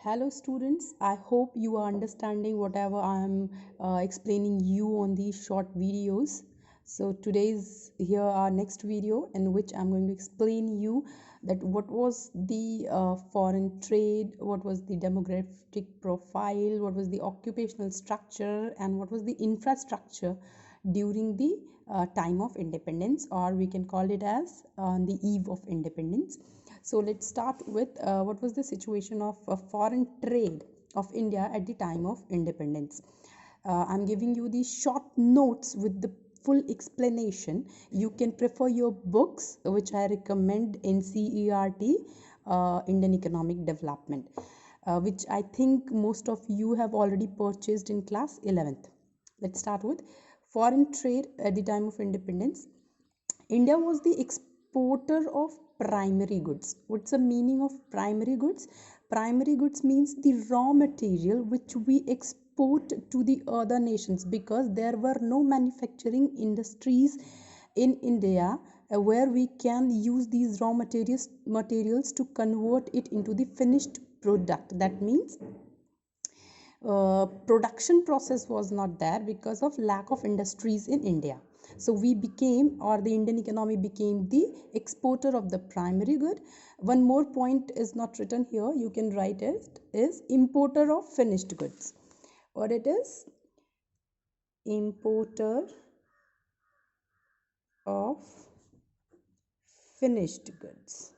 Hello students, I hope you are understanding whatever I am explaining you on these short videos. So today's here our next video in which I'm going to explain you that what was the foreign trade, what was the demographic profile, what was the occupational structure, and what was the infrastructure during the time of independence, or we can call it as on the eve of independence. So let's start with what was the situation of foreign trade of India at the time of independence. I'm giving you the short notes with the full explanation. You can prefer your books, which I recommend, NCERT, Indian Economic Development, which I think most of you have already purchased in class 11th. Let's start with foreign trade at the time of independence. India was the exporter of primary goods. What's the meaning of primary goods? Primary goods means the raw material which we export to the other nations, because there were no manufacturing industries in India where we can use these raw materials to convert it into the finished product. That means production process was not there because of lack of industries in India. So we became, or the Indian economy became, the exporter of the primary good. One more point is not written here, you can write it, is importer of finished goods. What it is? Importer of finished goods.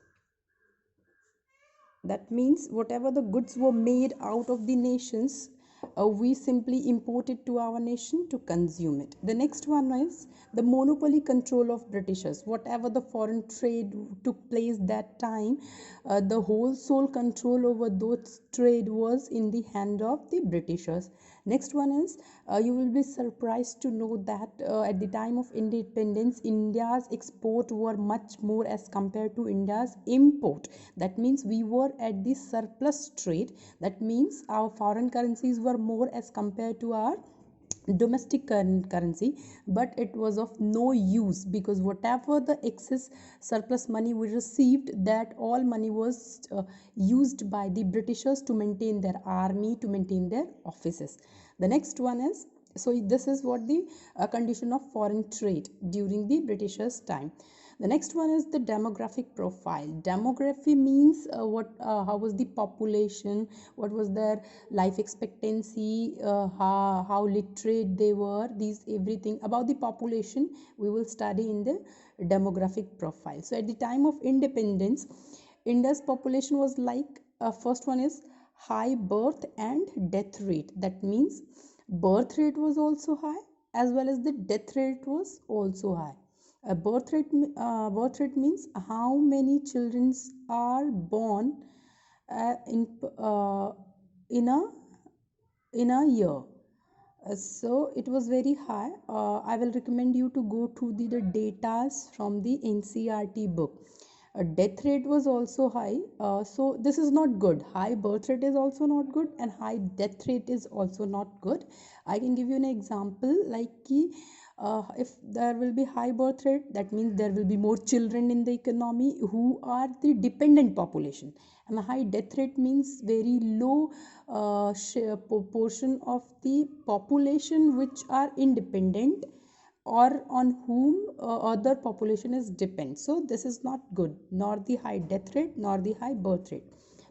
That means whatever the goods were made out of the nations, we simply import it to our nation to consume it. The next one is the monopoly control of Britishers. Whatever the foreign trade took place that time, the whole sole control over those trade was in the hand of the Britishers. Next one is, you will be surprised to know that at the time of independence, India's export were much more as compared to India's import. That means we were at the surplus trade. That means our foreign currencies were more as compared to our domestic currency, but it was of no use, because whatever the excess surplus money we received, that all money was used by the Britishers to maintain their army, to maintain their offices. The next one is, so this is what the condition of foreign trade during the Britishers time. The next one is the demographic profile. Demography means how was the population, what was their life expectancy, how literate they were, these everything about the population we will study in the demographic profile. So at the time of independence, India's population was like, first one is high birth and death rate. That means birth rate was also high, as well as the death rate was also high. A birth rate means how many children are born uh, in uh, in a year. So it was very high. I will recommend you to go through the data from the NCRT book. Death rate was also high, so this is not good. High birth rate is also not good, and high death rate is also not good. I can give you an example, like if there will be high birth rate, that means there will be more children in the economy who are the dependent population, and high death rate means very low proportion of the population which are independent, or on whom other population is depend. So this is not good, nor the high death rate nor the high birth rate.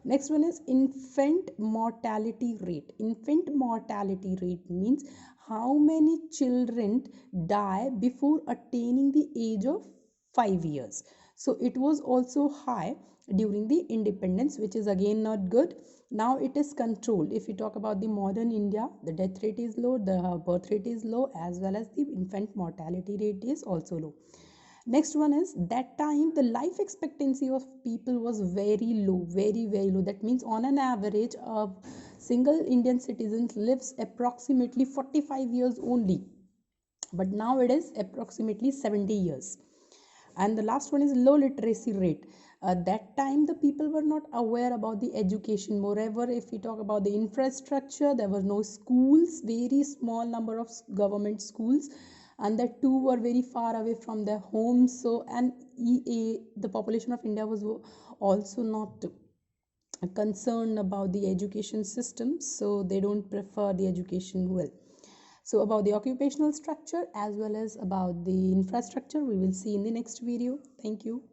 Next one is infant mortality rate. Infant mortality rate means how many children die before attaining the age of 5 years. So it was also high during the independence, which is again not good. Now it is controlled. If we talk about the modern India, the death rate is low, the birth rate is low, as well as the infant mortality rate is also low. Next one is, that time the life expectancy of people was very low, very low. That means on an average, a single Indian citizen lives approximately 45 years only, but now it is approximately 70 years. And the last one is low literacy rate. That time the people were not aware about the education. Moreover, if we talk about the infrastructure, there were no schools, very small number of government schools, and that too were very far away from their homes. So, and the population of India was also not concerned about the education system, so they don't prefer the education well. So about the occupational structure as well as about the infrastructure, we will see in the next video. Thank you.